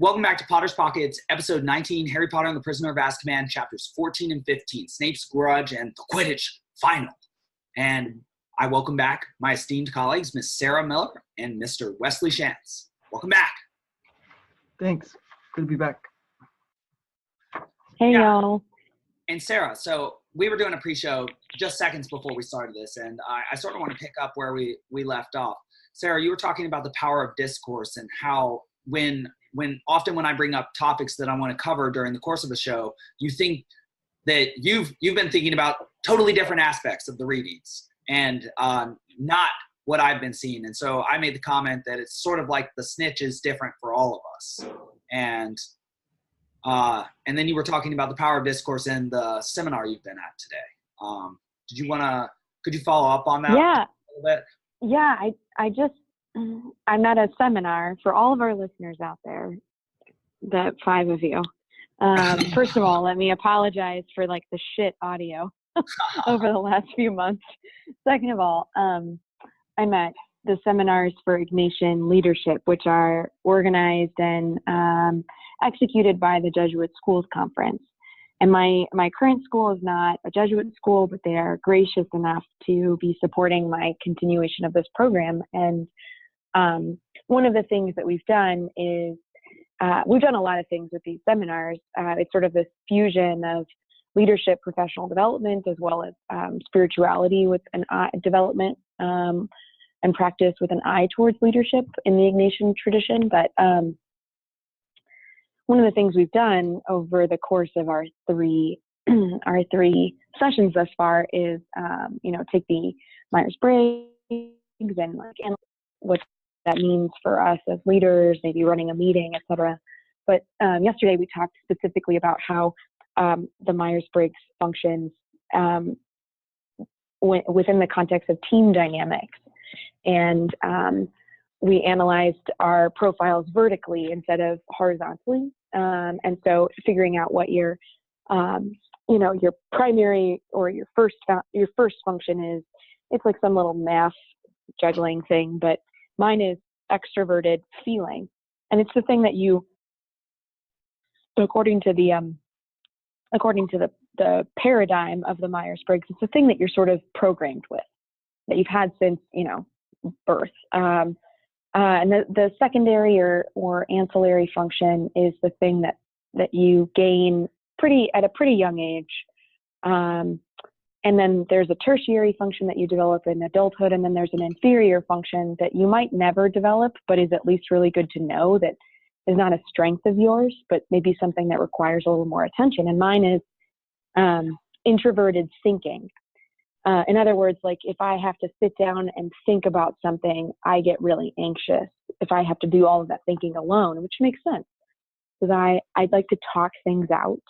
Welcome back to Potter's Pockets, episode 19, Harry Potter and the Prisoner of Azkaban, chapters 14 and 15, Snape's Grudge and the Quidditch Final. And I welcome back my esteemed colleagues, Miss Sarah Miller and Mr. Wesley Schantz. Welcome back. Thanks. Good to be back. Hey, y'all. And Sarah, so we were doing a pre-show just seconds before we started this, and I sort of want to pick up where we left off. Sarah, you were talking about the power of discourse and how when often when I bring up topics that I want to cover during the course of the show, you think that you've been thinking about totally different aspects of the readings and not what I've been seeing. And so I made the comment that it's sort of like the snitch is different for all of us. And then you were talking about the power of discourse in the seminar you've been at today. Could you follow up on that a little bit? Yeah, I'm at a seminar for all of our listeners out there, the 5 of you. First of all, let me apologize for the shit audio over the last few months. Second of all, I'm at the seminars for Ignatian leadership, which are organized and executed by the Jesuit Schools Conference. And my current school is not a Jesuit school, but they are gracious enough to be supporting my continuation of this program. And one of the things that we've done is we've done a lot of things with these seminars. It's sort of this fusion of leadership, professional development, as well as spirituality with an eye development and practice with an eye towards leadership in the Ignatian tradition. But one of the things we've done over the course of our three sessions thus far is, take the Myers-Briggs and what that means for us as leaders, maybe running a meeting, etc. But yesterday we talked specifically about how the Myers-Briggs functions within the context of team dynamics. And we analyzed our profiles vertically instead of horizontally. And so figuring out what your primary or your first function is, it's like some little math juggling thing, but mine is extroverted feeling. And it's the thing that you, according to the paradigm of the Myers-Briggs, it's the thing that you're sort of programmed with, that you've had since, birth. And the secondary or ancillary function is the thing that you gain at a pretty young age. And then there's a tertiary function that you develop in adulthood, and then there's an inferior function that you might never develop, but is at least really good to know that is not a strength of yours, but maybe something that requires a little more attention. And mine is introverted thinking. In other words, if I have to sit down and think about something, I get really anxious if I have to do all of that thinking alone, which makes sense because I'd like to talk things out.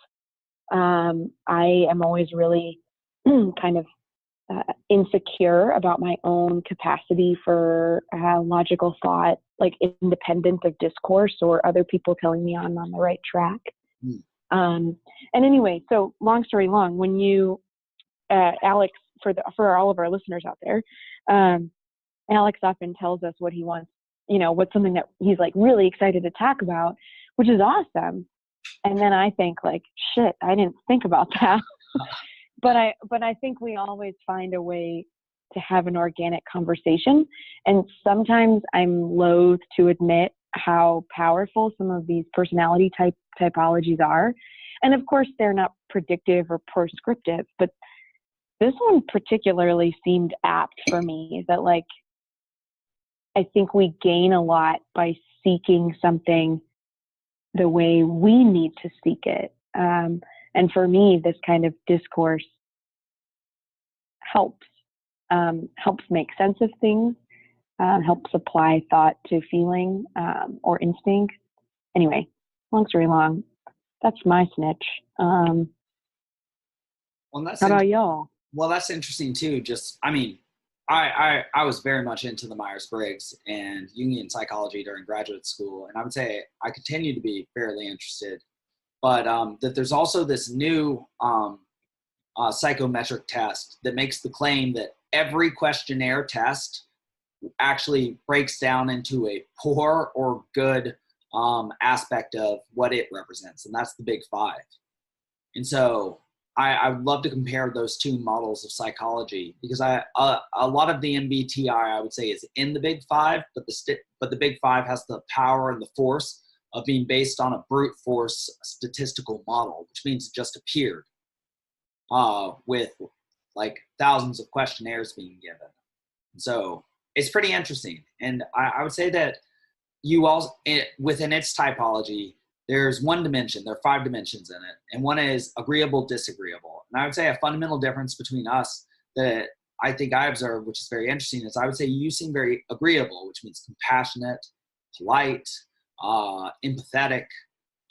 I am always really kind of insecure about my own capacity for logical thought, independent of discourse or other people telling me I'm on the right track. And anyway, so long story long, when you, Alex, for all of our listeners out there, Alex often tells us what he wants, what's something that he's really excited to talk about, which is awesome. And then I think shit, I didn't think about that. But I think we always find a way to have an organic conversation. And sometimes I'm loath to admit how powerful some of these personality typologies are. And of course, they're not predictive or prescriptive, but this one particularly seemed apt for me that I think we gain a lot by seeking something the way we need to seek it. And for me, this kind of discourse helps make sense of things, helps apply thought to feeling or instinct. Anyway, long story long, that's my snitch. How about y'all? Well, that's interesting too. I was very much into the Myers-Briggs and Jungian psychology during graduate school, and I would say I continue to be fairly interested. But that there's also this new psychometric test that makes the claim that every questionnaire test actually breaks down into a poor or good aspect of what it represents, and that's the big five. And so I would love to compare those two models of psychology, because a lot of the MBTI I would say is in the big five, but the big five has the power and the force of being based on a brute force statistical model, which means it just appeared with like thousands of questionnaires being given. So it's pretty interesting. And I would say that within its typology, there's one dimension, there are 5 dimensions in it, and one is agreeable, disagreeable. And I would say a fundamental difference between us that I think I observed, which is very interesting, is I would say you seem very agreeable, which means compassionate, polite, empathetic,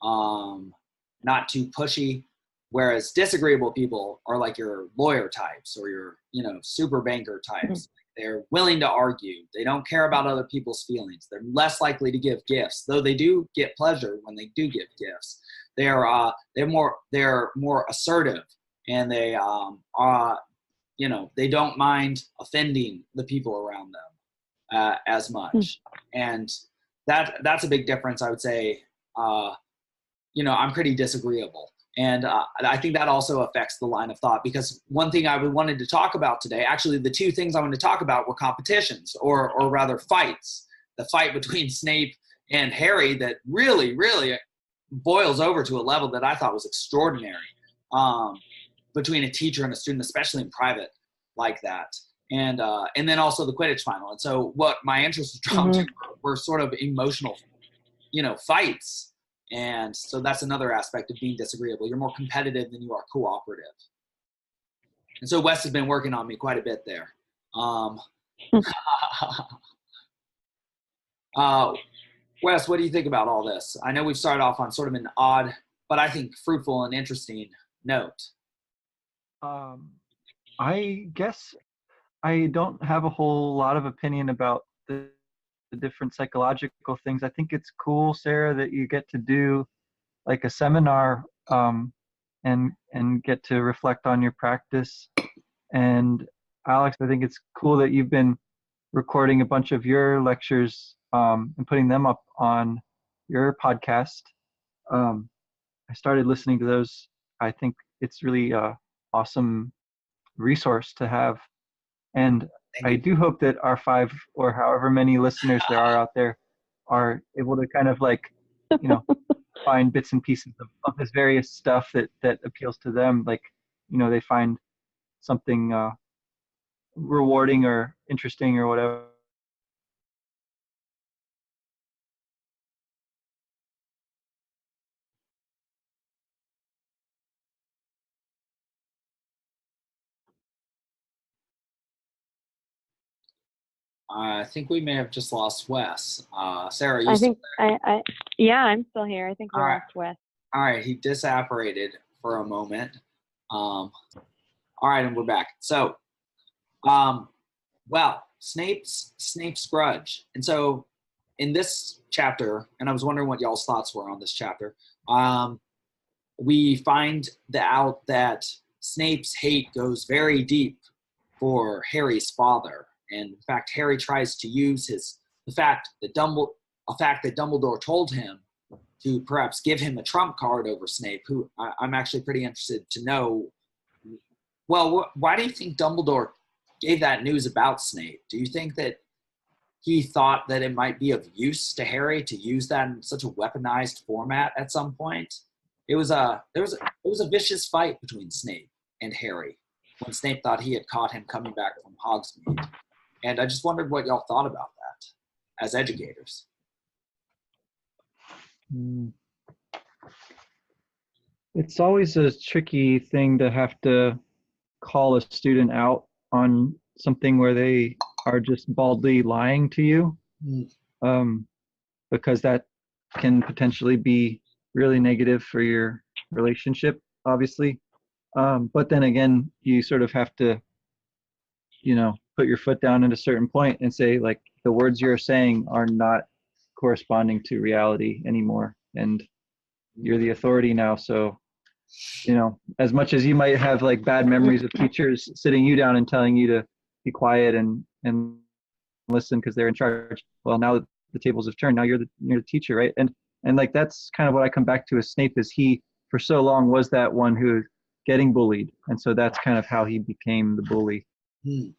not too pushy, whereas disagreeable people are like your lawyer types or your, super banker types. Mm-hmm. They're willing to argue. They don't care about other people's feelings. They're less likely to give gifts, though they do get pleasure when they do give gifts. They're more assertive, and they they don't mind offending the people around them as much. And that's a big difference. I would say, I'm pretty disagreeable. And I think that also affects the line of thought, because one thing I wanted to talk about today, actually the 2 things I wanted to talk about were competitions, or rather fights. The fight between Snape and Harry that really, really boils over to a level that I thought was extraordinary, between a teacher and a student, especially in private like that. And then also the Quidditch final. And so what my interest was drawn to were sort of emotional, fights. And so that's another aspect of being disagreeable. You're more competitive than you are cooperative. And so Wes has been working on me quite a bit there. Wes, what do you think about all this? I know we've started off on sort of an odd, but I think fruitful and interesting note. I guess I don't have a whole lot of opinion about the different psychological things. I think it's cool, Sarah, that you get to do like a seminar and get to reflect on your practice. And Alex, I think it's cool that you've been recording a bunch of your lectures and putting them up on your podcast. I started listening to those. I think it's really awesome resource to have. And I do hope that our 5 or however many listeners there are out there are able to kind of like, find bits and pieces of this various stuff that appeals to them. Like, they find something rewarding or interesting or whatever. I think we may have just lost Wes. Sarah, I'm still here. I think we lost Wes. All right, he disapparated for a moment. All right, and we're back. So, Snape's Grudge. And so in this chapter, and I was wondering what y'all's thoughts were on this chapter, we find out that Snape's hate goes very deep for Harry's father. And in fact, Harry tries to use the fact that Dumbledore told him to perhaps give him a trump card over Snape, who I'm actually pretty interested to know. Well, why do you think Dumbledore gave that news about Snape? Do you think that he thought that it might be of use to Harry to use that in such a weaponized format at some point? It was a vicious fight between Snape and Harry when Snape thought he had caught him coming back from Hogsmeade. And I just wondered what y'all thought about that as educators. It's always a tricky thing to have to call a student out on something where they are just baldly lying to you, because that can potentially be really negative for your relationship, obviously. But then again, you sort of have to, put your foot down at a certain point and say, like, the words you're saying are not corresponding to reality anymore. And you're the authority now. So, as much as you might have like bad memories of teachers sitting you down and telling you to be quiet and listen because they're in charge. Well, now that the tables have turned, now you're the teacher, right? And And like, that's kind of what I come back to as Snape, is he, for so long, was that one who getting bullied. And so that's kind of how he became the bully. Hmm.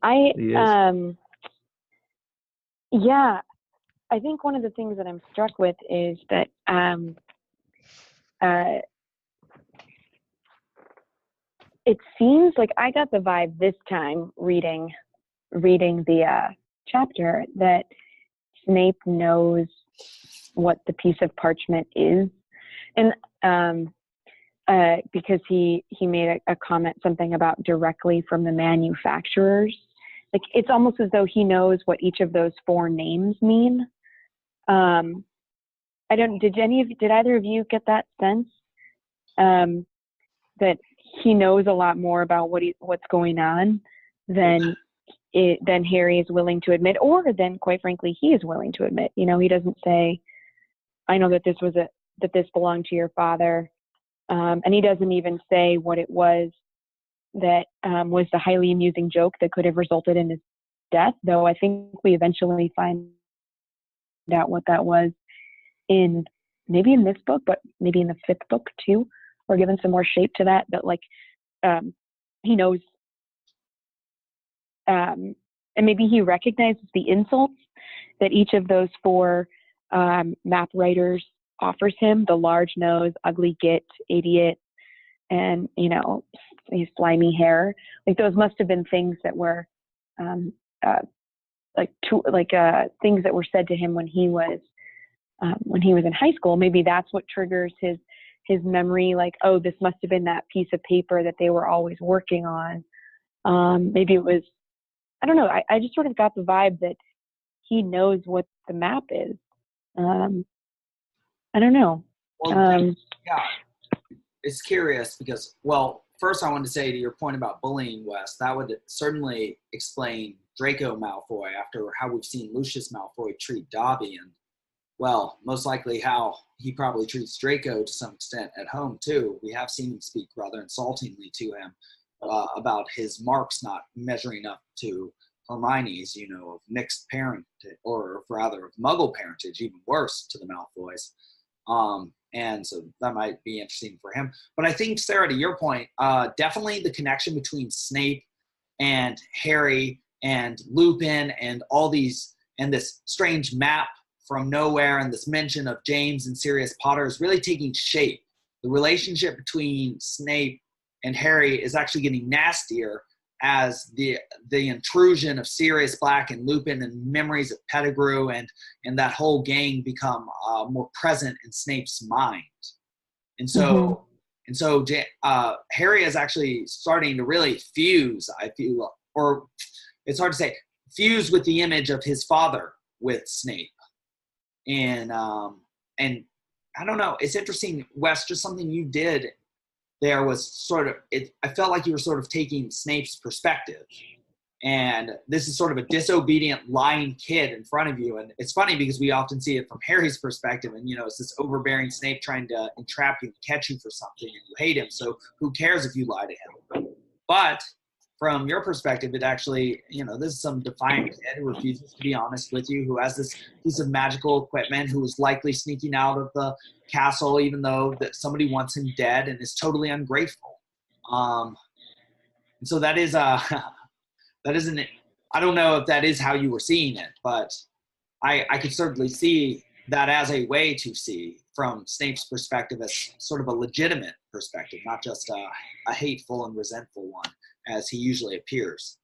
He is. Yeah, I think one of the things that I'm struck with is that it seems like I got the vibe this time reading the chapter that Snape knows what the piece of parchment is, and because he made a comment, something about directly from the manufacturers. Like, it's almost as though he knows what each of those 4 names mean. Did either of you get that sense? That he knows a lot more about what's going on than Harry is willing to admit, or than, quite frankly, he is willing to admit. You know, he doesn't say, "I know that this belonged to your father," and he doesn't even say what it was that was the highly amusing joke that could have resulted in his death. Though I think we eventually find out what that was maybe in this book, but maybe in the 5th book too, or given some more shape to that. But like, he knows, and maybe he recognizes the insults that each of those 4 map writers offers him: the large nose, ugly git, idiot, and, you know, his slimy hair. Like, those must have been things that were things that were said to him when he was in high school. Maybe that's what triggers his memory. Like, oh, this must have been that piece of paper that they were always working on. Maybe it was, I don't know. I just sort of got the vibe that he knows what the map is. I don't know. Well, yeah, it's curious because, well, first I wanted to say to your point about bullying, Wes, that would certainly explain Draco Malfoy after how we've seen Lucius Malfoy treat Dobby, and, well, most likely how he probably treats Draco to some extent at home too. We have seen him speak rather insultingly to him about his marks not measuring up to Hermione's, you know, of mixed parent, or rather of Muggle parentage, even worse to the Malfoys. And so that might be interesting for him. But I think, Sarah, to your point, definitely the connection between Snape and Harry and Lupin and all these, and this strange map from nowhere, and this mention of James and Sirius Potter is really taking shape. The relationship between Snape and Harry is actually getting nastier as the intrusion of Sirius Black and Lupin and memories of Pettigrew and that whole gang become more present in Snape's mind. And so, Harry is actually starting to really fuse, I feel, or it's hard to say, fuse with the image of his father with Snape. And I don't know, it's interesting, Wes, just something you did there was sort of, I felt like you were sort of taking Snape's perspective. And this is sort of a disobedient, lying kid in front of you. And it's funny because we often see it from Harry's perspective. And, you know, it's this overbearing Snape trying to entrap you and catch you for something, and you hate him. So who cares if you lie to him? But from your perspective, it actually, you know, this is some defiant kid who refuses to be honest with you, who has this piece of magical equipment, who is likely sneaking out of the castle, even though that somebody wants him dead, and is totally ungrateful. And so that is, that isn't, I don't know if that is how you were seeing it, but I could certainly see that as a way to see from Snape's perspective as sort of a legitimate perspective, not just a hateful and resentful one, as he usually appears.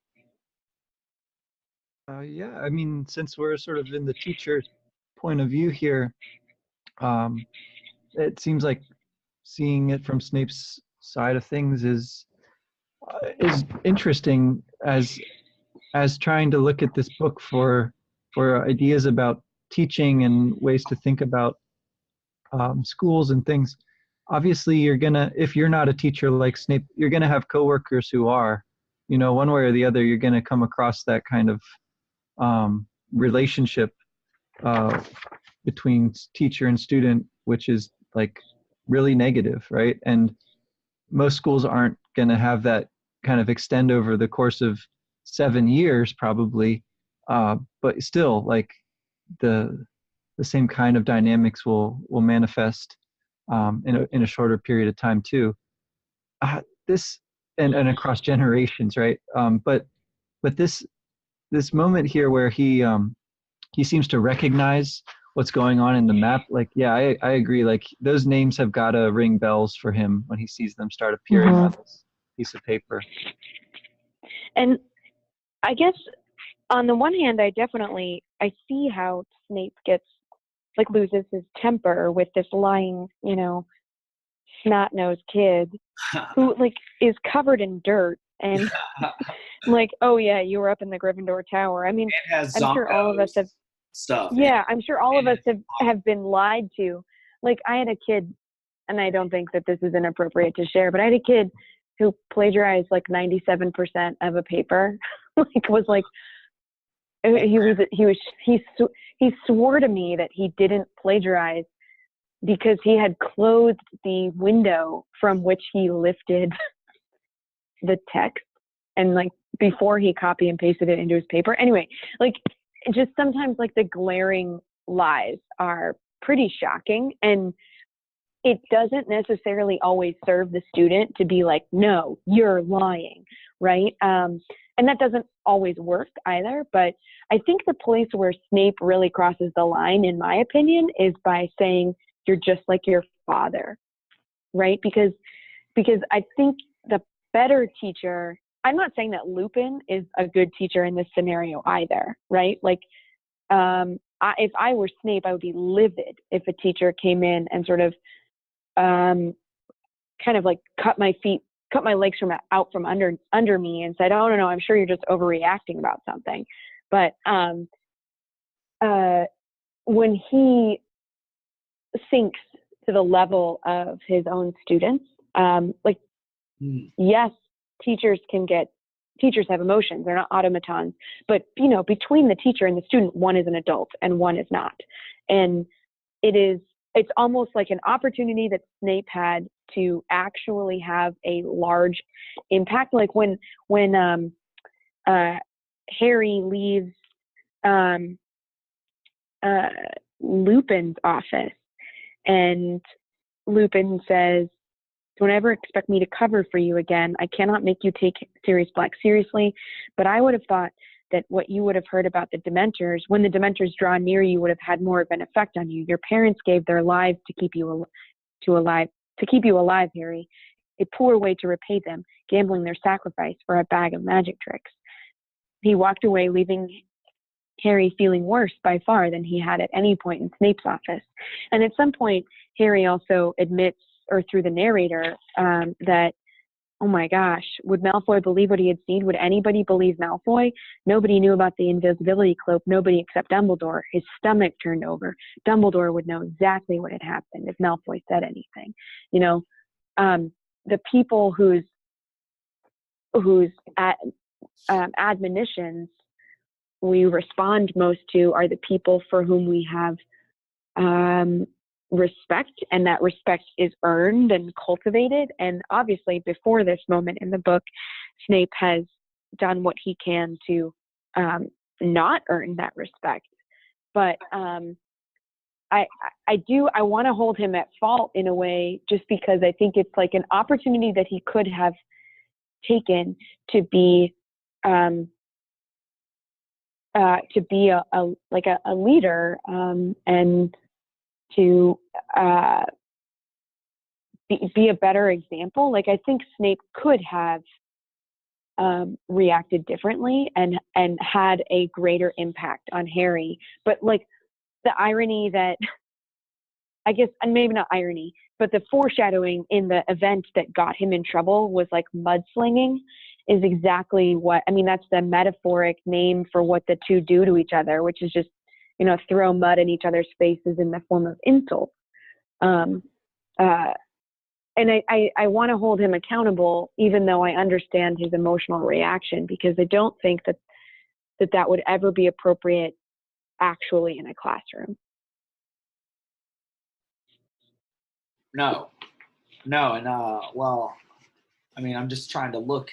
Yeah, I mean, since we're sort of in the teacher's point of view here, it seems like seeing it from Snape's side of things is interesting as trying to look at this book for ideas about teaching and ways to think about schools and things. Obviously, if you're not a teacher like Snape, you're gonna have coworkers who are, you know, one way or the other, you're gonna come across that kind of relationship between teacher and student, which is like really negative, right? And most schools aren't gonna have that kind of extend over the course of 7 years probably, but still, like, the the same kind of dynamics will manifest in a shorter period of time too. This and across generations, right? But this moment here where he seems to recognize what's going on in the map. Like, yeah, I agree. Like those names have got to ring bells for him when he sees them start appearing on this piece of paper. And I guess on the one hand, I see how Snape loses his temper with this lying, snot-nosed kid who is covered in dirt and oh yeah, you were up in the Gryffindor Tower. I mean, I'm sure all of us have stuff. Yeah, I'm sure all of us have been lied to. Like I had a kid, and I don't think that this is inappropriate to share, but I had a kid who plagiarized 97% of a paper. He swore to me that he didn't plagiarize because he had closed the window from which he lifted the text and before he copy and pasted it into his paper. Anyway, just sometimes the glaring lies are pretty shocking, and it doesn't necessarily always serve the student to be no, you're lying, right? And that doesn't always work either, but I think the place where Snape really crosses the line, in my opinion, is by saying you're just like your father, right? Because I think the better teacher, I'm not saying that Lupin is a good teacher in this scenario either, right? If I were Snape, I would be livid if a teacher came in and sort of cut my legs out from under me and said, "Oh no, I'm sure you're just overreacting about something." But when he sinks to the level of his own students, yes, teachers have emotions. They're not automatons. But, between the teacher and the student, one is an adult and one is not. And it's almost like an opportunity that Snape had to actually have a large impact. Like when Harry leaves Lupin's office, and Lupin says, "Don't ever expect me to cover for you again. I cannot make you take Sirius Black seriously, but I would have thought that what you would have heard about the Dementors, when the Dementors draw near you, would have had more of an effect on you. Your parents gave their lives to keep you alive, Harry. A poor way to repay them, gambling their sacrifice for a bag of magic tricks." He walked away, leaving Harry feeling worse by far than he had at any point in Snape's office. And at some point, Harry also admits, or through the narrator, that, oh my gosh, would Malfoy believe what he had seen? Would anybody believe Malfoy? Nobody knew about the invisibility cloak, nobody except Dumbledore. His stomach turned over. Dumbledore would know exactly what had happened if Malfoy said anything. The people whose admonitions we respond most to are the people for whom we have respect, and that respect is earned and cultivated. And obviously before this moment in the book, Snape has done what he can to not earn that respect. But I want to hold him at fault in a way, just because I think it's an opportunity that he could have taken to be a leader, and to be a better example. I think Snape could have reacted differently and had a greater impact on Harry. But the irony that, I guess, and maybe not irony, but the foreshadowing in the event that got him in trouble was mudslinging, is exactly what, that's the metaphoric name for what the two do to each other, which is just, throw mud in each other's faces in the form of insult. And I want to hold him accountable, even though I understand his emotional reaction, because I don't think that would ever be appropriate actually in a classroom. No. And well, I'm just trying to look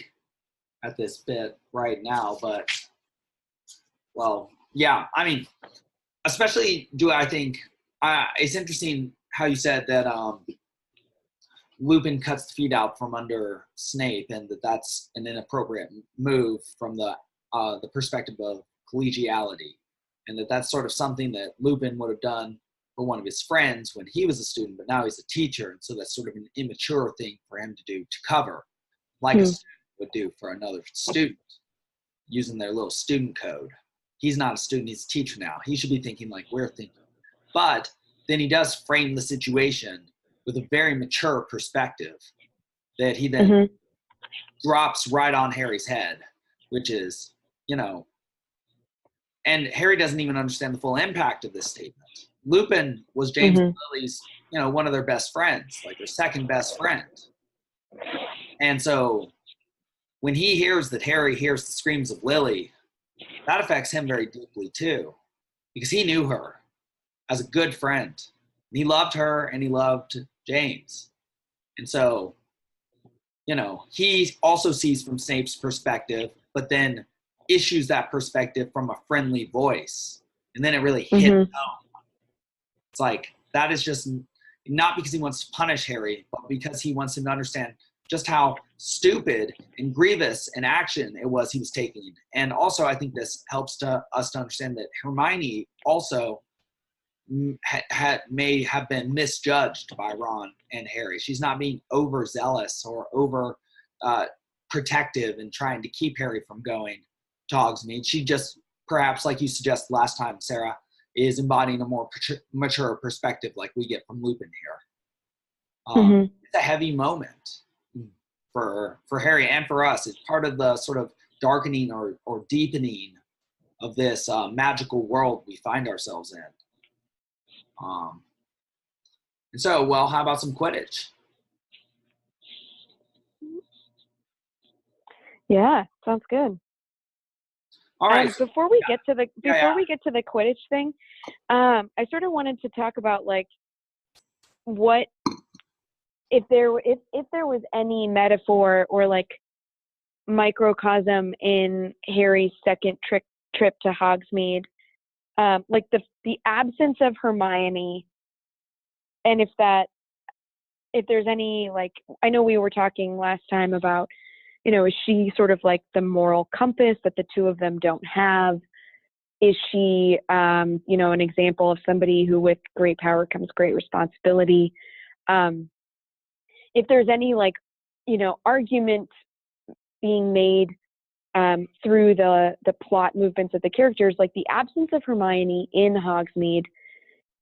at this bit right now, but well, yeah, especially I think it's interesting how you said that Lupin cuts the feet out from under Snape, and that's an inappropriate move from the perspective of collegiality, and that's sort of something that Lupin would have done for one of his friends when he was a student, but now he's a teacher, and so that's sort of an immature thing for him to do to cover, like a student would do for another student, using their little student code. He's not a student, he's a teacher now. He should be thinking like we're thinking. But then he does frame the situation with a very mature perspective that he then drops right on Harry's head, which is, and Harry doesn't even understand the full impact of this statement. Lupin was James and Lily's, one of their best friends, like their second best friend. And so when he hears that Harry hears the screams of Lily, that affects him very deeply too, because he knew her as a good friend. He loved her and he loved James. And so, he also sees from Snape's perspective, but then issues that perspective from a friendly voice. And then it really hits home. It's like, that is just not because he wants to punish Harry, but because he wants him to understand just how stupid and grievous an action it was he was taking. And also, I think this helps us to understand that Hermione also may have been misjudged by Ron and Harry. She's not being overzealous or over protective and trying to keep Harry from going to Hogsmeade. She just, perhaps like you suggested last time, Sarah, is embodying a more mature perspective like we get from Lupin here. It's a heavy moment for Harry and for us. It's part of the sort of darkening or deepening of this magical world we find ourselves in. And so, well, how about some Quidditch? Yeah, sounds good. All right. Before we get to the Quidditch thing, I sort of wanted to talk about like what if there was any metaphor or like microcosm in Harry's second trip to Hogsmeade, like the absence of Hermione, and if there's any, like, I know we were talking last time about, is she sort of like the moral compass that the two of them don't have? Is she, an example of somebody who with great power comes great responsibility? If there's any, like, argument being made through the plot movements of the characters, like the absence of Hermione in Hogsmeade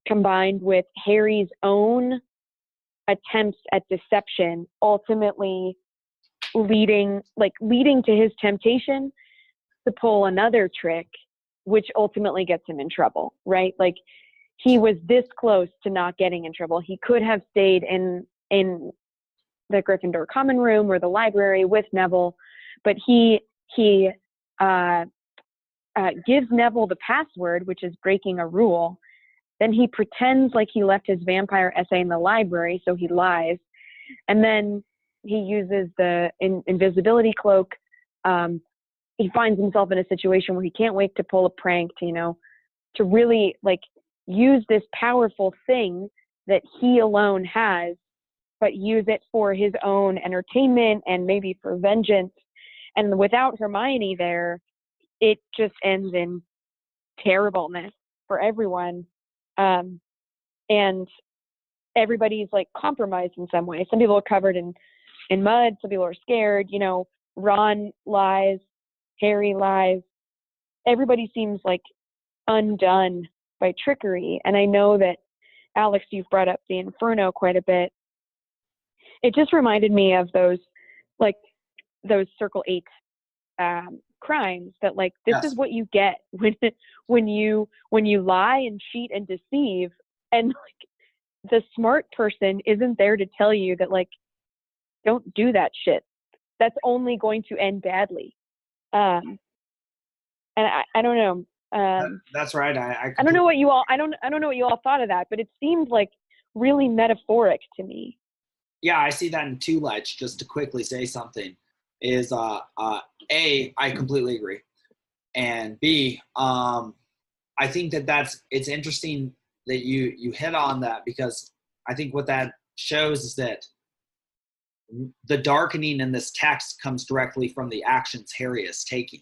combined with Harry's own attempts at deception ultimately leading to his temptation to pull another trick, which ultimately gets him in trouble, right? Like, he was this close to not getting in trouble. He could have stayed in the Gryffindor common room or the library with Neville, but he gives Neville the password, which is breaking a rule. Then he pretends like he left his vampire essay in the library, so he lies. And then he uses the invisibility cloak. He finds himself in a situation where he can't wait to pull a prank, to really like use this powerful thing that he alone has, but use it for his own entertainment and maybe for vengeance. And without Hermione there, it just ends in terribleness for everyone. And everybody's like compromised in some way. Some people are covered in mud. Some people are scared. Ron lies. Harry lies. Everybody seems like undone by trickery. And I know that, Alex, you've brought up the Inferno quite a bit. It just reminded me of those Circle 8 crimes that, like, this Yes. is what you get when you lie and cheat and deceive, and like the smart person isn't there to tell you that, like, don't do that shit. That's only going to end badly. And I don't know. That's right. I don't know what you all I don't know what you all thought of that, but it seemed like really metaphoric to me. Yeah, I see that in two lights. Just to quickly say something is A, I completely agree, and B, I I think it's interesting that you hit on that, because I think what that shows is that the darkening in this text comes directly from the actions Harry is taking.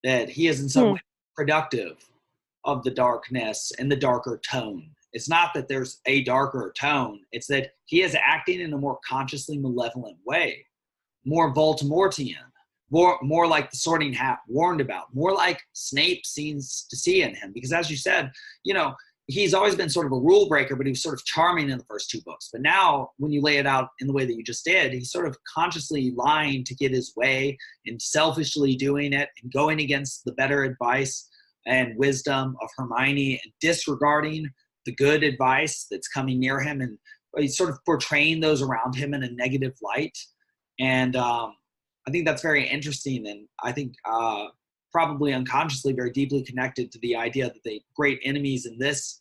That he is in some way productive of the darkness and the darker tone. It's not that there's a darker tone. It's that he is acting in a more consciously malevolent way, more Voldemortian, more like the Sorting Hat warned about, more like Snape seems to see in him. Because as you said, he's always been sort of a rule breaker, but he was sort of charming in the first two books. But now when you lay it out in the way that you just did, he's sort of consciously lying to get his way and selfishly doing it and going against the better advice and wisdom of Hermione and disregarding the good advice that's coming near him, and he's sort of portraying those around him in a negative light. And I think that's very interesting, and I think probably unconsciously very deeply connected to the idea that the great enemies in this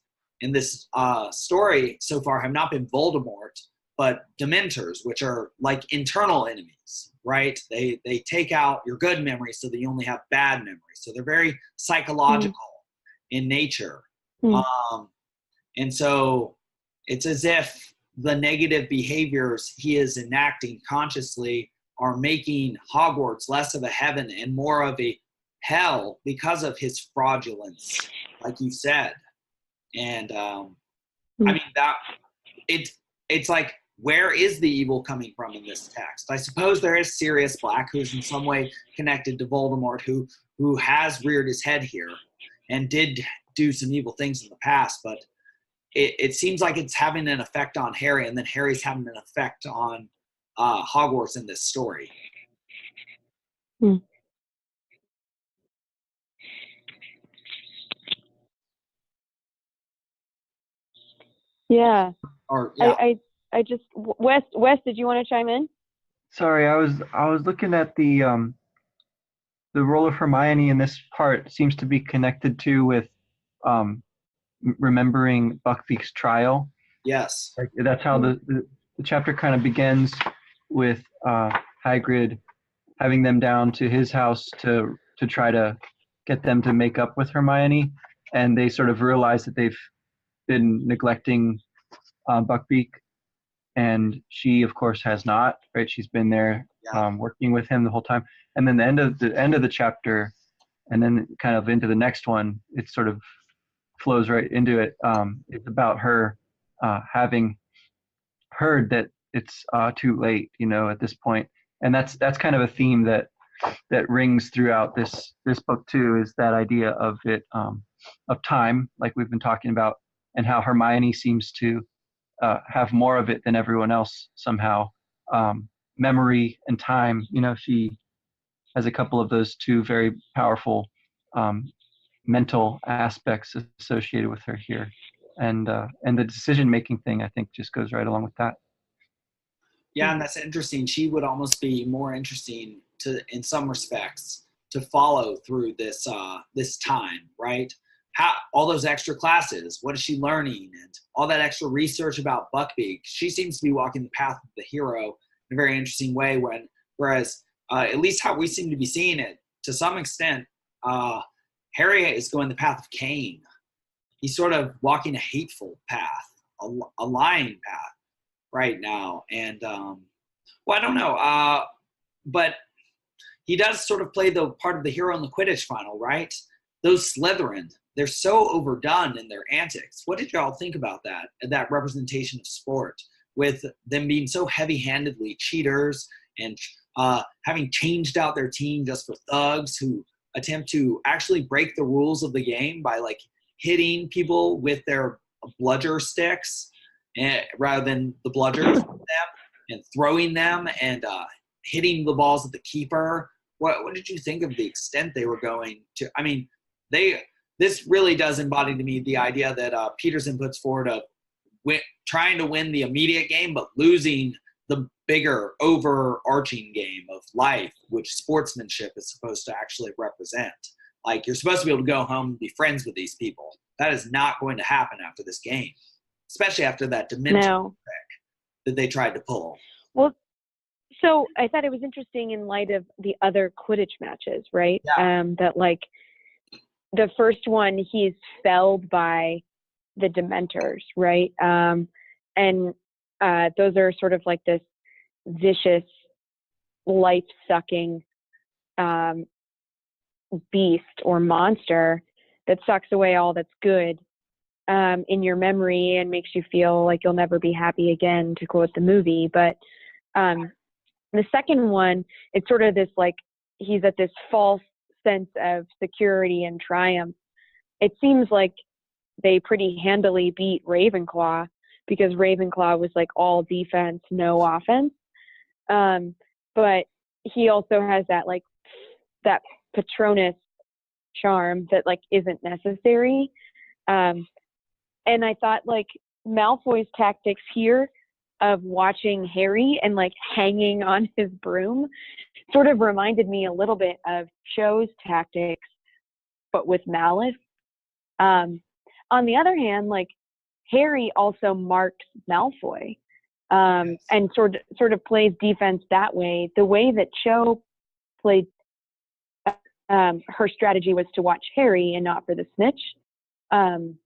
story so far have not been Voldemort, but Dementors, which are like internal enemies, right? They take out your good memories so that you only have bad memories. So they're very psychological in nature. And so it's as if the negative behaviors he is enacting consciously are making Hogwarts less of a heaven and more of a hell because of his fraudulence, like you said. And I mean, that it's like, where is the evil coming from in this text? I suppose there is Sirius Black, who's in some way connected to Voldemort, who has reared his head here and did do some evil things in the past, but it seems like it's having an effect on Harry, and then Harry's having an effect on Hogwarts in this story. Yeah. Or yeah. I just Wes, did you want to chime in? Sorry, I was looking at the role of Hermione in this part seems to be connected to with remembering Buckbeak's trial. Yes. Like, that's how the chapter kind of begins with Hagrid having them down to his house to try to get them to make up with Hermione, and they sort of realize that they've been neglecting Buckbeak, and she of course has not, right? She's been there working with him the whole time. And then the end of the chapter, and then kind of into the next one, it sort of flows right into it. It's about her having heard that it's too late, at this point. And that's kind of a theme that rings throughout this book too, is that idea of it, of time, like we've been talking about, and how Hermione seems to have more of it than everyone else somehow. Memory and time, she has a couple of those two very powerful mental aspects associated with her here. And the decision-making thing, I think, just goes right along with that. Yeah, and that's interesting. She would almost be more interesting in some respects, to follow through this time, right? How all those extra classes, what is she learning, and all that extra research about Buckbeak. She seems to be walking the path of the hero in a very interesting way. Whereas at least how we seem to be seeing it, to some extent, Harry is going the path of Cain. He's sort of walking a hateful path, a lying path right now. And well, I don't know, but he does sort of play the part of the hero in the Quidditch final, right? Those Slytherin, they're so overdone in their antics. What did y'all think about that representation of sport, with them being so heavy-handedly cheaters and having changed out their team just for thugs who attempt to actually break the rules of the game by like hitting people with their bludger sticks rather than the bludgers them, and throwing them and hitting the balls at the keeper? What did you think of the extent they were going to? I mean, this really does embody to me the idea that Peterson puts forward of trying to win the immediate game, but losing the bigger overarching game of life, which sportsmanship is supposed to actually represent. Like, you're supposed to be able to go home and be friends with these people. That is not going to happen after this game, especially after that dimension trick that they tried to pull. Well, so I thought it was interesting in light of the other Quidditch matches, right? Yeah. That like the first one, he's felled by the Dementors, right? And those are sort of like this vicious, life-sucking beast or monster that sucks away all that's good in your memory and makes you feel like you'll never be happy again, to quote the movie. But the second one, it's sort of this, like, he's at this false sense of security and triumph. It seems like they pretty handily beat Ravenclaw, because Ravenclaw was like all defense, no offense. But he also has that, like, that Patronus charm that, like, isn't necessary. And I thought, like, Malfoy's tactics here of watching Harry and, like, hanging on his broom sort of reminded me a little bit of Cho's tactics, but with malice. On the other hand, like, Harry also marks Malfoy, and sort of plays defense that way. The way that Cho played, her strategy was to watch Harry and not for the snitch. And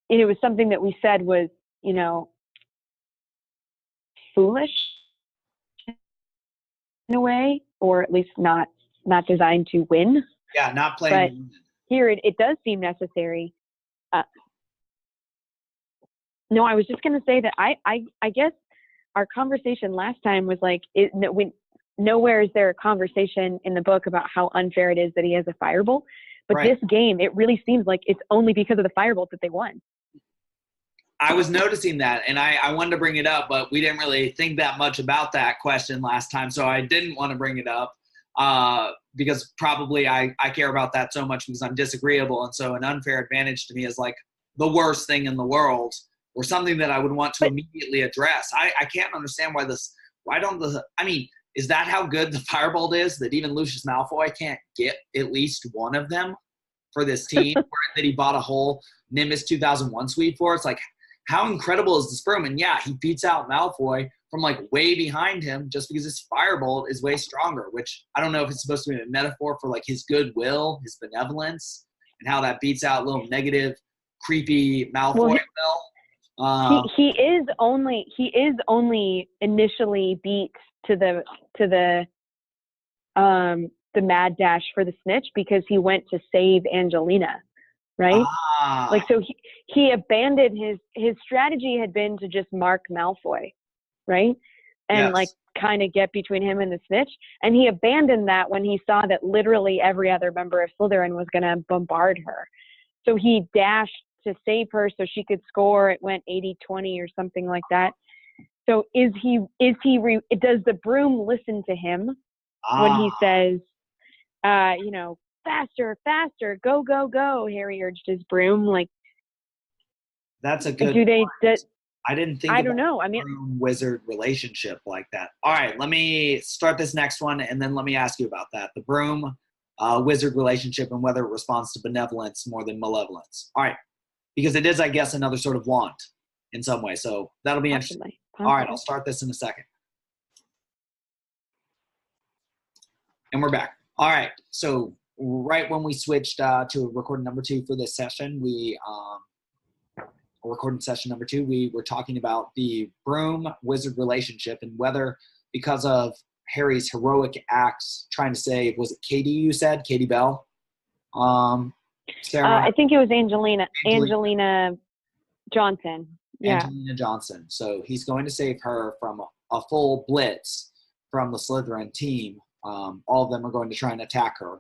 it was something that we said was, you know, foolish in a way, or at least not designed to win. Yeah, not playing. But here it does seem necessary. No, I was just going to say that I guess our conversation last time was like, nowhere is there a conversation in the book about how unfair it is that he has a firebolt. But Right. This game, it really seems like it's only because of the firebolt that they won. I was noticing that, and I wanted to bring it up, but we didn't really think that much about that question last time, so I didn't want to bring it up because probably I care about that so much because I'm disagreeable, and so an unfair advantage to me is like the worst thing in the world, or something that I would want to immediately address. I can't understand is that how good the firebolt is, that even Lucius Malfoy can't get at least one of them for this team that he bought a whole Nimbus 2001 suite for? It's like, how incredible is this broom? And yeah, he beats out Malfoy from like way behind him just because his firebolt is way stronger, which I don't know if it's supposed to be a metaphor for like his goodwill, his benevolence, and how that beats out little negative, creepy Malfoy. He is only initially beat to the mad dash for the snitch because he went to save Angelina, right? Like, so he abandoned his strategy had been to just mark Malfoy, right? And like kind of get between him and the snitch. And he abandoned that when he saw that literally every other member of Slytherin was going to bombard her. So he dashed to save her so she could score. It went 80-20 or something like that. So does the broom listen to him when he says, faster, faster, go, go, go? Harry urged his broom. Like, that's a good. I didn't think. I don't know. I mean, broom wizard relationship like that. All right, let me start this next one, and then let me ask you about that. The broom wizard relationship and whether it responds to benevolence more than malevolence. All right, because it is, I guess, another sort of want in some way. So that'll be interesting. All right, I'll start this in a second. And we're back. All right, so right when we switched to recording number 2 for this session, recording session number 2, we were talking about the broom wizard relationship and whether, because of Harry's heroic acts trying to save, was it Katie you said? Katie Bell? Sarah? I think it was Angelina Johnson. Yeah. Angelina Johnson. So he's going to save her from a full blitz from the Slytherin team. All of them are going to try and attack her.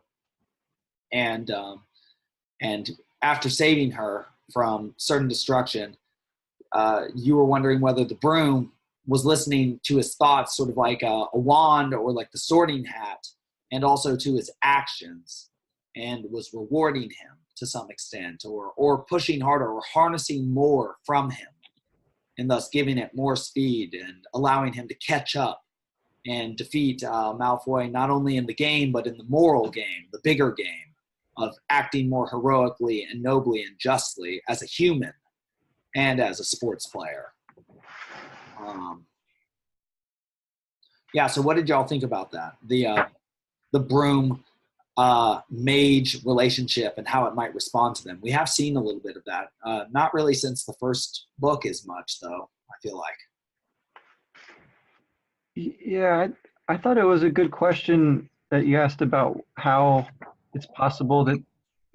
And after saving her from certain destruction, you were wondering whether the broom was listening to his thoughts, sort of like a wand or like the sorting hat, and also to his actions, and was rewarding him to some extent, or pushing harder or harnessing more from him, and thus giving it more speed and allowing him to catch up and defeat Malfoy, not only in the game, but in the moral game, the bigger game of acting more heroically and nobly and justly as a human and as a sports player. So what did y'all think about that? The broom mage relationship and how it might respond to them. We have seen a little bit of that. Not really since the first book as much, though, I feel like. Yeah, I thought it was a good question that you asked about how it's possible that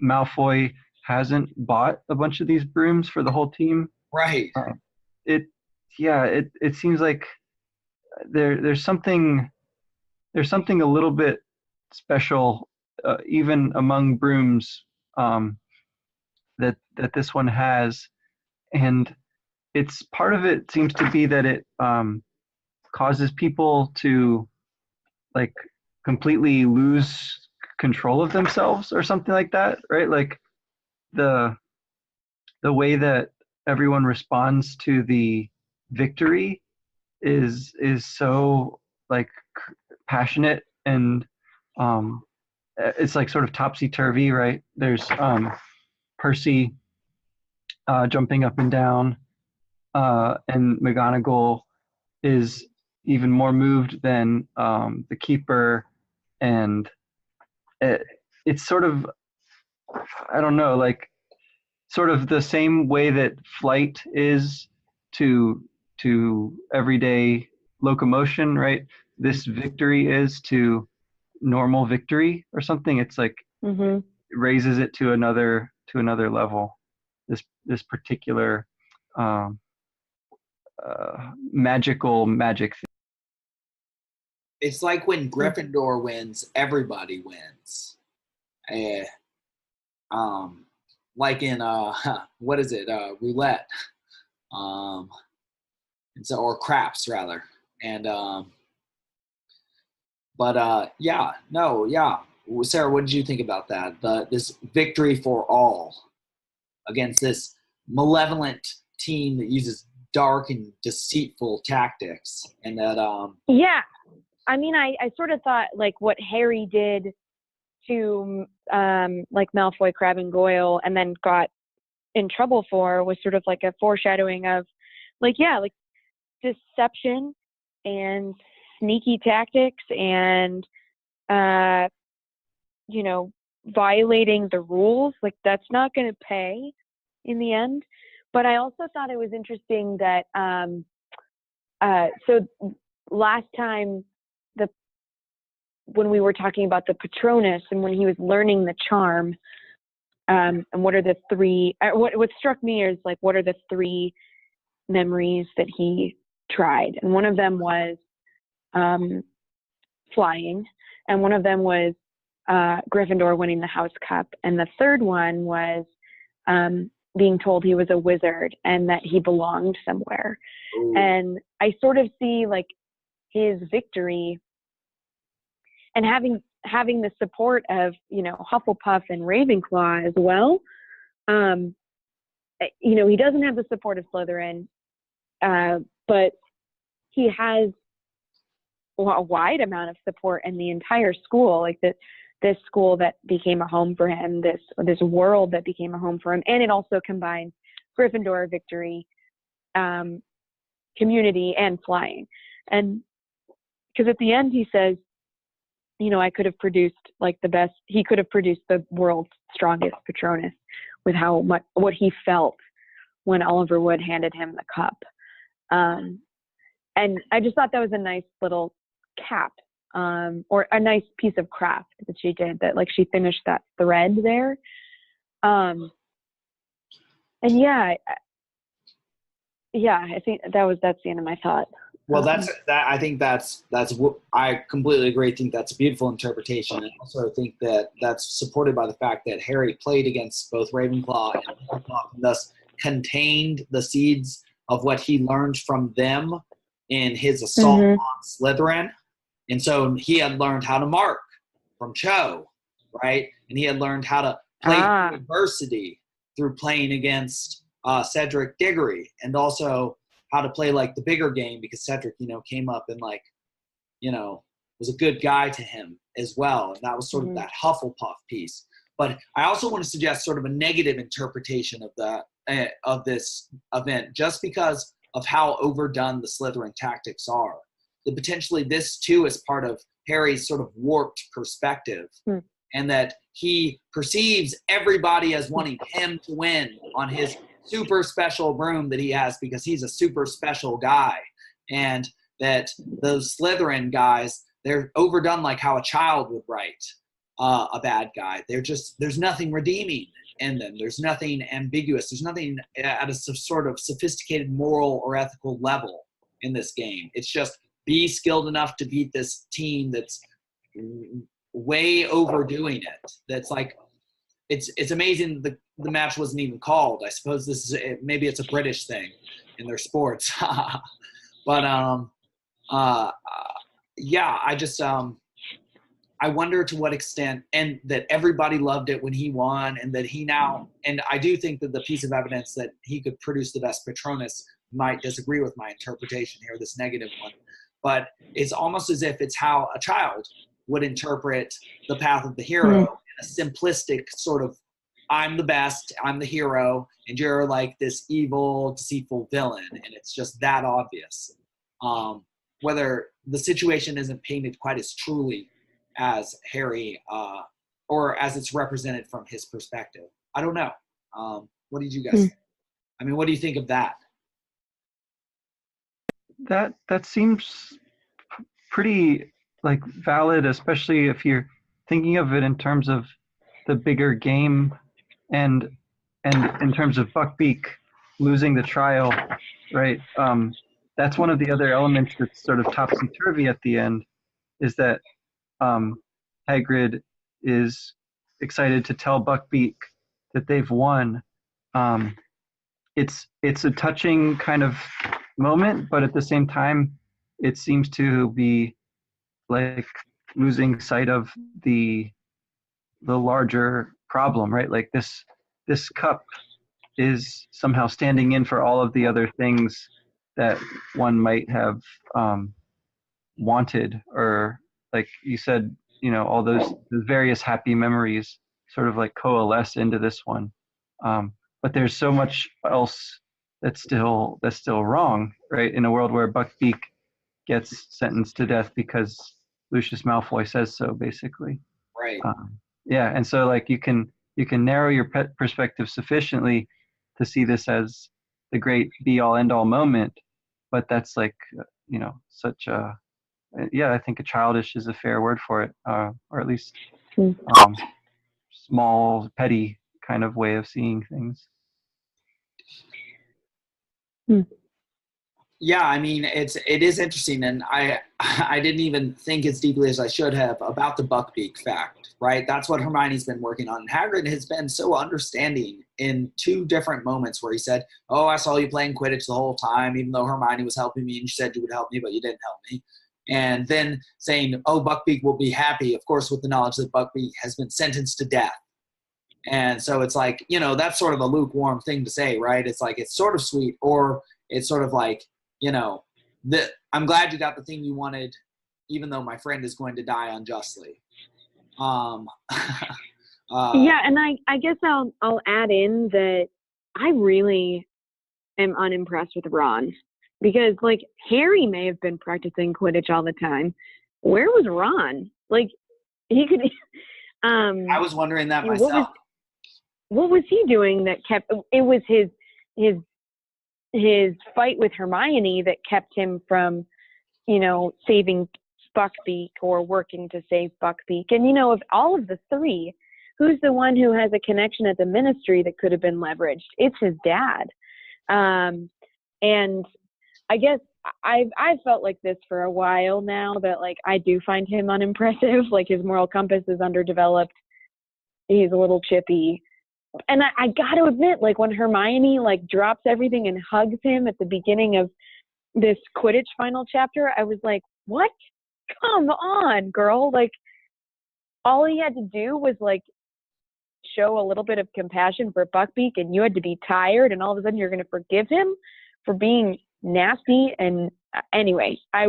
Malfoy hasn't bought a bunch of these brooms for the whole team. Right. It seems like there's something a little bit special, even among brooms, that this one has, and it's part of it seems to be that it causes people to like completely lose control of themselves or something like that, right? Like the way that everyone responds to the victory is so like passionate, and it's like sort of topsy-turvy, right? There's Percy jumping up and down, and McGonagall is even more moved than the keeper, and it's sort of, I don't know, like sort of the same way that flight is to everyday locomotion, right? This victory is to normal victory or something. It's like it raises it to another level. This particular magic thing. It's like when Gryffindor wins, everybody wins. Like in what is it? Roulette. And so, or craps rather. And yeah. Sarah, what did you think about that? This victory for all against this malevolent team that uses dark and deceitful tactics, and that yeah, I mean, I sort of thought like what Harry did to like Malfoy, Crabbe, and Goyle, and then got in trouble for, was sort of like a foreshadowing of like deception and sneaky tactics and violating the rules. Like that's not going to pay in the end. But I also thought it was interesting that so last time when we were talking about the Patronus and when he was learning the charm, and what are the three, what struck me is like, what are the three memories that he tried? And one of them was flying, and one of them was Gryffindor winning the House Cup, and the third one was being told he was a wizard and that he belonged somewhere. Ooh. And I sort of see like his victory and having the support of, Hufflepuff and Ravenclaw as well. He doesn't have the support of Slytherin, but he has a wide amount of support in the entire school, like this school that became a home for him, this world that became a home for him. And it also combines Gryffindor victory, community, and flying. And because at the end he says, I could have produced he could have produced the world's strongest Patronus with what he felt when Oliver Wood handed him the cup. And I just thought that was a nice little cap, or a nice piece of craft that she did, that like she finished that thread there. And I think that's the end of my thought. Well, I think that's I completely agree. I think that's a beautiful interpretation. I also think that that's supported by the fact that Harry played against both Ravenclaw and Hufflepuff, and thus contained the seeds of what he learned from them in his assault on Slytherin. And so he had learned how to mark from Cho, right? And he had learned how to play through adversity through playing against Cedric Diggory, and also how to play like the bigger game because Cedric, came up and was a good guy to him as well. And that was sort of that Hufflepuff piece. But I also want to suggest sort of a negative interpretation of this event, just because of how overdone the Slytherin tactics are. That potentially this too is part of Harry's sort of warped perspective and that he perceives everybody as wanting him to win on his super special broom that he has because he's a super special guy. And that those Slytherin guys, they're overdone like how a child would write a bad guy. There's nothing redeeming in them. There's nothing ambiguous. There's nothing at a sort of sophisticated moral or ethical level in this game. It's just be skilled enough to beat this team that's way overdoing it. That's like, it's amazing the match wasn't even called. I suppose maybe it's a British thing in their sports. But yeah, I just I wonder to what extent, and that everybody loved it when he won, and that he now, and I do think that the piece of evidence that he could produce the best Patronus might disagree with my interpretation here, this negative one. But it's almost as if it's how a child would interpret the path of the hero in a simplistic sort of, I'm the best, I'm the hero, and you're like this evil, deceitful villain, and it's just that obvious. Whether the situation isn't painted quite as truly as Harry, or as it's represented from his perspective. I don't know. What did you guys think? I mean, what do you think of that? That seems pretty like valid, especially if you're thinking of it in terms of the bigger game, and in terms of Buckbeak losing the trial, right? That's one of the other elements that's sort of topsy-turvy at the end, is that Hagrid is excited to tell Buckbeak that they've won. It's a touching kind of moment, but at the same time, it seems to be like losing sight of the larger problem, right? Like this cup is somehow standing in for all of the other things that one might have wanted, or like you said, all those various happy memories sort of like coalesce into this one. But there's so much else that's still wrong, right? In a world where Buckbeak gets sentenced to death because Lucius Malfoy says so, basically. Right. Yeah, and so like you can narrow your perspective sufficiently to see this as the great be-all end-all moment, but that's like such a, I think a childish is a fair word for it, or at least small, petty kind of way of seeing things. Yeah, I mean, it is interesting, and I didn't even think as deeply as I should have about the Buckbeak fact, right? That's what Hermione's been working on. And Hagrid has been so understanding in two different moments where he said, oh, I saw you playing Quidditch the whole time, even though Hermione was helping me and she said you would help me, but you didn't help me. And then saying, oh, Buckbeak will be happy, of course, with the knowledge that Buckbeak has been sentenced to death. And so it's like, that's sort of a lukewarm thing to say, right? It's like, it's sort of sweet, or it's sort of like, I'm glad you got the thing you wanted, even though my friend is going to die unjustly. Yeah, and I guess I'll add in that I really am unimpressed with Ron, because like Harry may have been practicing Quidditch all the time. Where was Ron? Like he could. I was wondering that myself. What was he doing that kept? It was his fight with Hermione that kept him from, saving Buckbeak or working to save Buckbeak. And, of all of the three, who's the one who has a connection at the ministry that could have been leveraged? It's his dad. And I guess I've felt like this for a while now, that like I do find him unimpressive. Like his moral compass is underdeveloped. He's a little chippy. And I got to admit, like when Hermione like drops everything and hugs him at the beginning of this Quidditch Final chapter, I was like, what? Come on, girl. Like all he had to do was like show a little bit of compassion for Buckbeak, and you had to be tired, and all of a sudden you're going to forgive him for being nasty. And anyway, I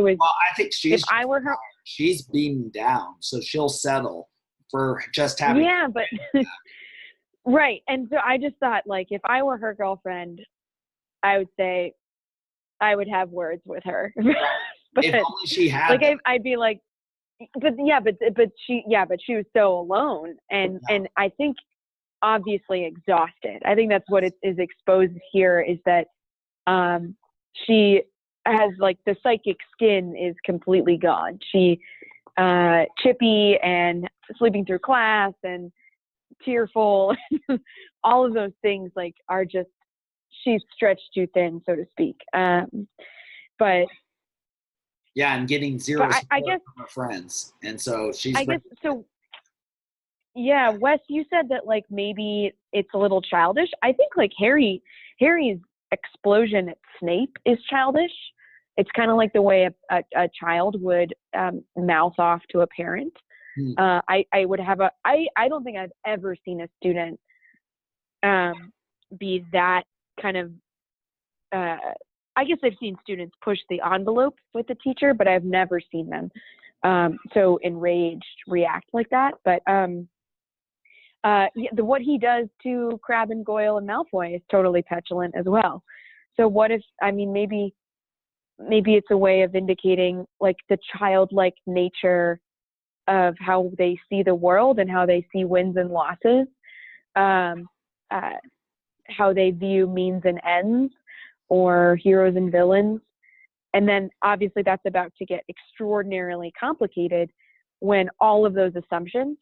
think if I were her, she's beaten down, so she'll settle for just having. Yeah, but right. And so I just thought, like, if I were her girlfriend, I would say I would have words with her. But if only she had. Like, I'd be like, but she was so alone, and I think obviously exhausted. I think that's what it is exposed here, is that she has, like, the psychic skin is completely gone. She chippy and sleeping through class and tearful, all of those things, like, are just, she's stretched too thin, so to speak. But yeah, and getting zero support I guess from her friends, and so she's. I guess so. Yeah, Wes, you said that, like, maybe it's a little childish. I think, like, Harry's explosion at Snape is childish. It's kind of like the way a child would mouth off to a parent. I don't think I've ever seen a student be that kind of, I guess I've seen students push the envelope with the teacher, but I've never seen them so enraged react like that. But what he does to Crabbe and Goyle and Malfoy is totally petulant as well. So what if, I mean, maybe it's a way of indicating, like, the childlike nature of how they see the world and how they see wins and losses, how they view means and ends, or heroes and villains. And then obviously that's about to get extraordinarily complicated when all of those assumptions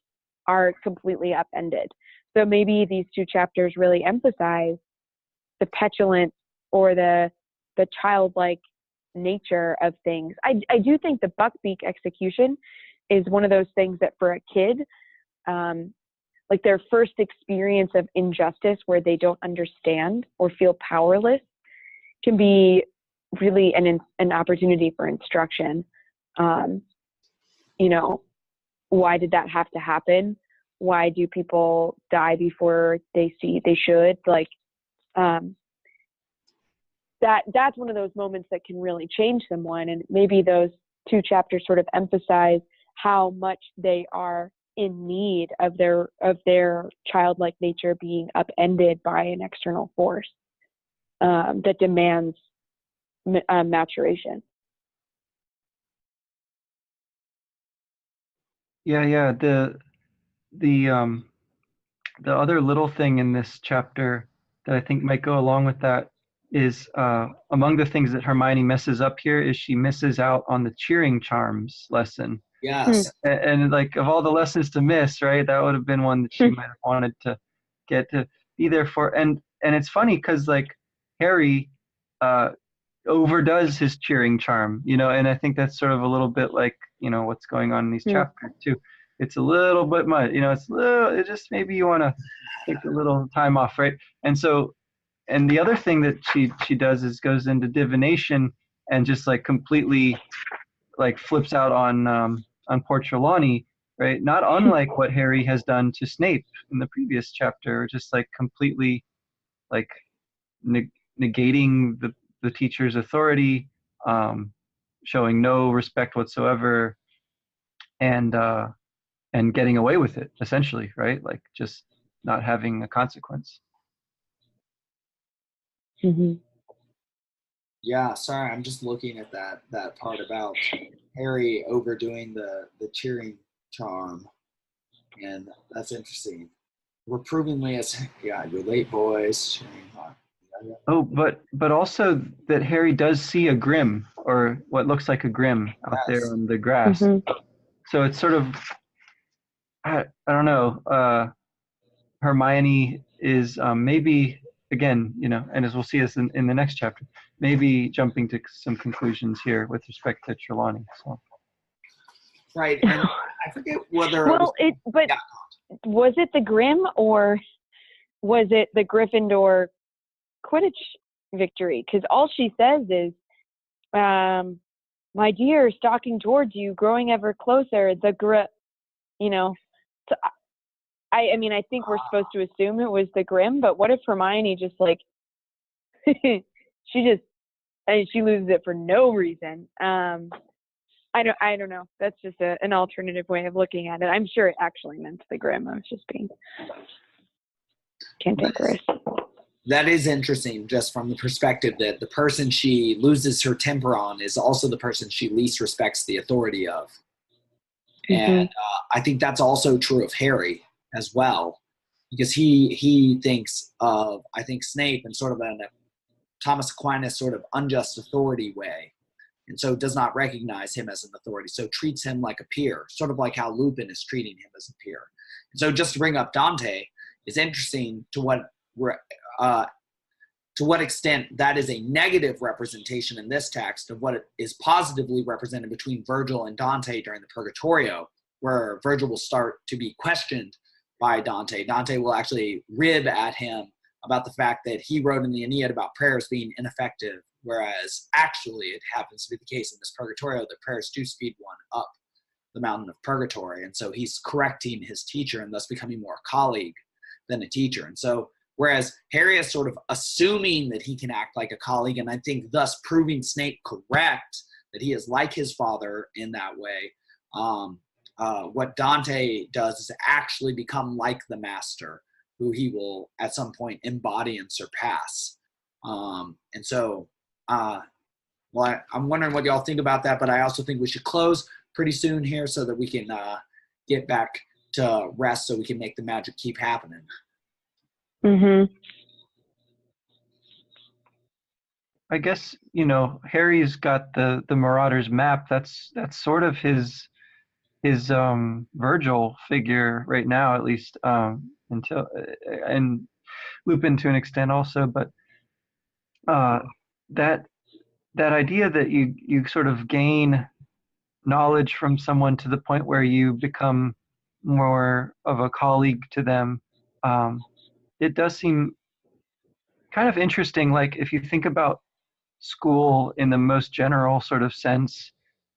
are completely upended. So maybe these two chapters really emphasize the petulant or the childlike nature of things. I do think the Buckbeak execution is one of those things that for a kid, like, their first experience of injustice where they don't understand or feel powerless can be really an opportunity for instruction. You know, why did that have to happen? Why do people die before they should? Like, that's one of those moments that can really change someone. And maybe those two chapters sort of emphasize how much they are in need of their childlike nature being upended by an external force that demands maturation. Yeah. The other little thing in this chapter that I think might go along with that is among the things that Hermione messes up here is she misses out on the cheering charms lesson. Yes. And like, of all the lessons to miss, right, that would have been one that she might have wanted to get to be there for. And it's funny because, like, Harry overdoes his cheering charm, you know, and I think that's sort of a little bit like, you know, what's going on in these chapters too. It's a little bit much, you know, it just, maybe you want to take a little time off, right? And so, and the other thing that she does is goes into divination and just, like, completely, like, flips out on poor Trelawney, right? Not unlike what Harry has done to Snape in the previous chapter, just, like, completely, like, negating the teacher's authority, showing no respect whatsoever, and getting away with it, essentially, right? Like, just not having a consequence. Mm-hmm. Yeah, sorry, I'm just looking at that part about Harry overdoing the cheering charm, and that's interesting. Reprovingly as, yeah, you're late, boys. Cheering hard. Yeah. Oh, but also that Harry does see a Grim, or what looks like a Grim, out there on the grass. Mm-hmm. So it's sort of, I don't know. Hermione is maybe, again, you know, and as we'll see this in the next chapter, maybe jumping to some conclusions here with respect to Trelawney. So. Right, and I forget whether. Well, was it the Grim, or was it the Gryffindor Quidditch victory? Because all she says is, "My dear, stalking towards you, growing ever closer." You know. So I mean, I think we're supposed to assume it was the Grim, but what if Hermione just, like, she loses it for no reason? I don't know. That's just an alternative way of looking at it. I'm sure it actually meant the Grim. I was just being cantankerous. That is interesting, just from the perspective that the person she loses her temper on is also the person she least respects the authority of. And I think that's also true of Harry as well, because he thinks of, I think, Snape in sort of a Thomas Aquinas sort of unjust authority way, and so does not recognize him as an authority, so treats him like a peer, sort of like how Lupin is treating him as a peer. And so just to bring up Dante, it's interesting to what extent that is a negative representation in this text of what is positively represented between Virgil and Dante during the Purgatorio, where Virgil will start to be questioned by Dante. Dante will actually rib at him about the fact that he wrote in the Aeneid about prayers being ineffective, whereas actually it happens to be the case in this Purgatorio that prayers do speed one up the mountain of purgatory. And so he's correcting his teacher and thus becoming more a colleague than a teacher. And so whereas Harry is sort of assuming that he can act like a colleague, and I think thus proving Snape correct that he is like his father in that way, what Dante does is actually become like the master, who he will at some point embody and surpass. I'm wondering what y'all think about that, but I also think we should close pretty soon here so that we can get back to rest so we can make the magic keep happening. I guess, Harry's got the Marauders map. That's sort of his Virgil figure right now, at least, until and Lupin to an extent also. But that idea that you sort of gain knowledge from someone to the point where you become more of a colleague to them, it does seem kind of interesting. Like if you think about school in the most general sort of sense,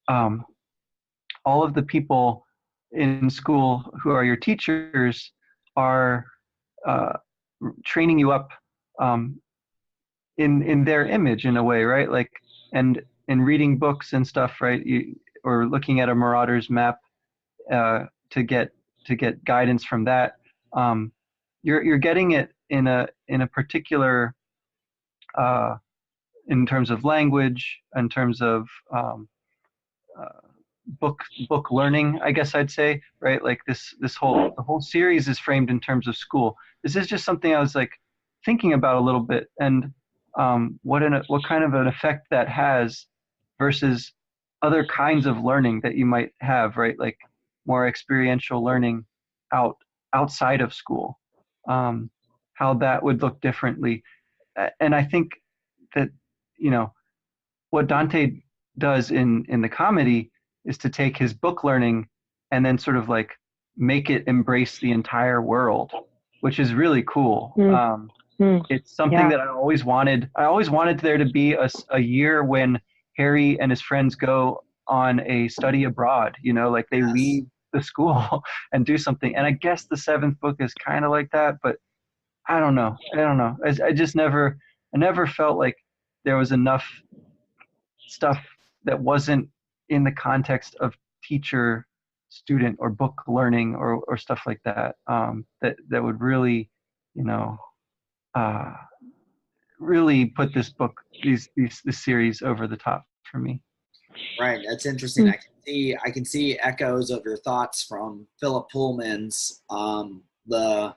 all of the people in school who are your teachers are training you up in their image in a way, right? Like, and reading books and stuff, right? Or looking at a Marauders map to get guidance from that. You're getting it in a particular in terms of language, in terms of book learning, I guess I'd say, right? Like the whole series is framed in terms of school. This is just something I was like thinking about a little bit, and what kind of an effect that has versus other kinds of learning that you might have, right? Like more experiential learning outside of school, how that would look differently. And I think that, what Dante does in the comedy is to take his book learning and then sort of like make it embrace the entire world, which is really cool. It's something that I always wanted. I always wanted there to be a year when Harry and his friends go on a study abroad, like they leave the school and do something. And I guess the seventh book is kind of like that, but I don't know. I just never felt like there was enough stuff that wasn't in the context of teacher student or book learning or stuff like that, that would really, really put this series over the top for me. Right, that's interesting. I can see echoes of your thoughts from Philip Pullman's the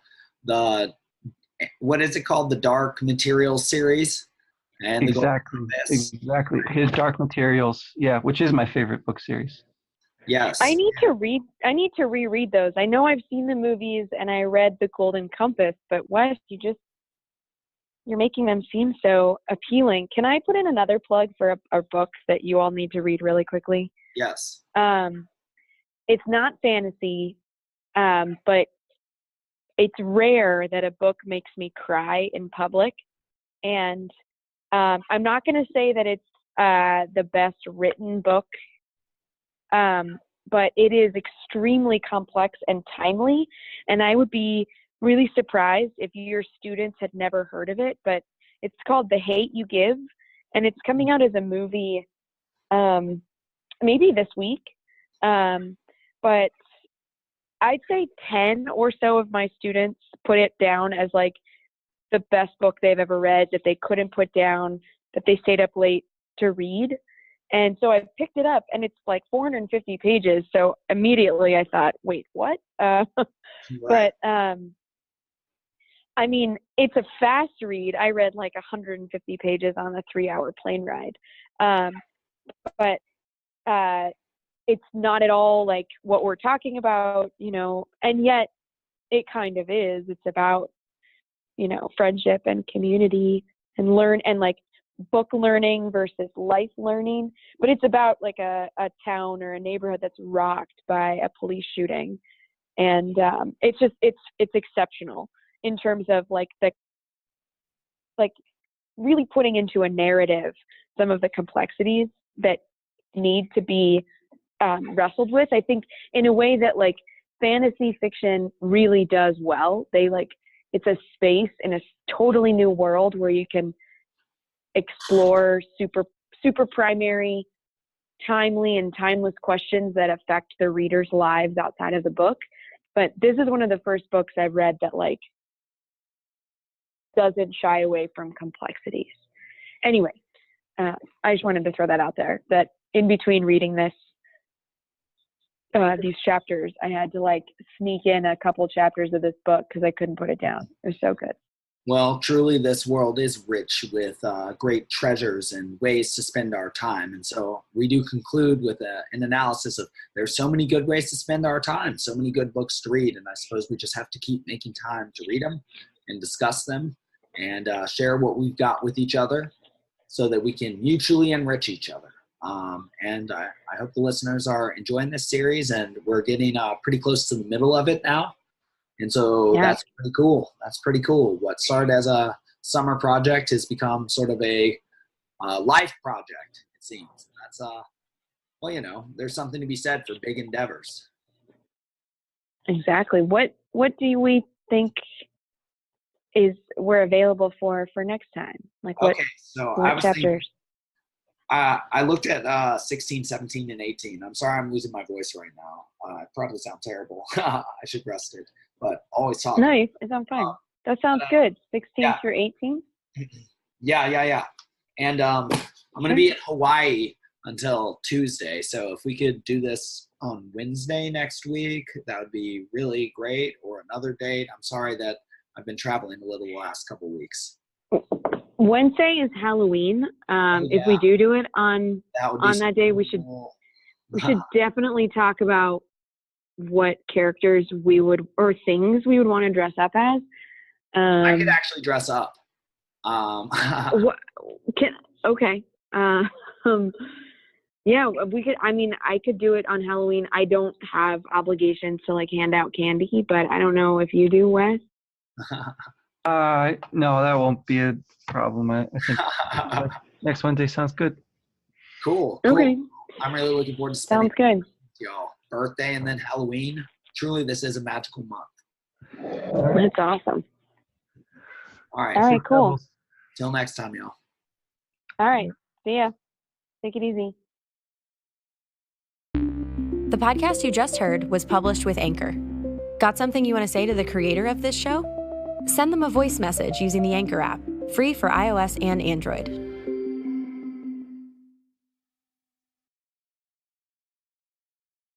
what is it called, the Dark Materials series, and exactly his Dark Materials, which is my favorite book series. Yes, I need to reread those. I know I've seen the movies and I read The Golden Compass, but Wes, you're making them seem so appealing. Can I put in another plug for a book that you all need to read really quickly? Yes. It's not fantasy, but it's rare that a book makes me cry in public. And I'm not going to say that it's the best written book, but it is extremely complex and timely. And I would be really surprised if your students had never heard of it, but it's called The Hate You Give, and it's coming out as a movie maybe this week. But I'd say 10 or so of my students put it down as like the best book they've ever read, that they couldn't put down, that they stayed up late to read. And so I picked it up, and it's like 450 pages. So immediately I thought, wait, what? Right. But I mean, it's a fast read. I read like 150 pages on a 3-hour plane ride. But it's not at all like what we're talking about, you know, and yet it kind of is. It's about, you know, friendship and community and like book learning versus life learning. But it's about like a town or a neighborhood that's rocked by a police shooting. And it's exceptional in terms of like really putting into a narrative some of the complexities that need to be wrestled with. I think in a way that like fantasy fiction really does well. It's a space in a totally new world where you can explore super primary, timely and timeless questions that affect the reader's lives outside of the book. But this is one of the first books I've read that like doesn't shy away from complexities. Anyway, I just wanted to throw that out there, that in between reading these chapters, I had to like sneak in a couple chapters of this book because I couldn't put it down. It was so good. Well, truly, this world is rich with great treasures and ways to spend our time. And so we do conclude with an analysis of there's so many good ways to spend our time, so many good books to read. And I suppose we just have to keep making time to read them and discuss them and share what we've got with each other so that we can mutually enrich each other. And I hope the listeners are enjoying this series, and we're getting pretty close to the middle of it now. And so That's pretty cool. That's pretty cool. What started as a summer project has become sort of a life project, it seems. That's, well, you know, there's something to be said for big endeavors. Exactly. What do we think we're available for next time? Like what chapters? I looked at 16, 17, and 18. I'm sorry I'm losing my voice right now. I probably sound terrible. I should rest it, but always talk. No, it sounds fine. That sounds good. 16 through 18? Yeah. And I'm going to be in Hawaii until Tuesday. So if we could do this on Wednesday next week, that would be really great, or another date. I'm sorry that I've been traveling a little the last couple of weeks. Wednesday is Halloween. If we do it on that day, we should definitely talk about what characters or things we would want to dress up as. I could actually dress up. Okay. Yeah, we could. I mean, I could do it on Halloween. I don't have obligations to like hand out candy, but I don't know if you do, Wes. No, that won't be a problem. I think next Wednesday sounds good. Cool. Okay. I'm really looking forward to spending Sounds good. Y'all birthday and then Halloween. Truly, this is a magical month. That's awesome. All right. All right, cool. Till next time, y'all. All right. See ya. Take it easy. The podcast you just heard was published with Anchor. Got something you want to say to the creator of this show? Send them a voice message using the Anchor app, free for iOS and Android.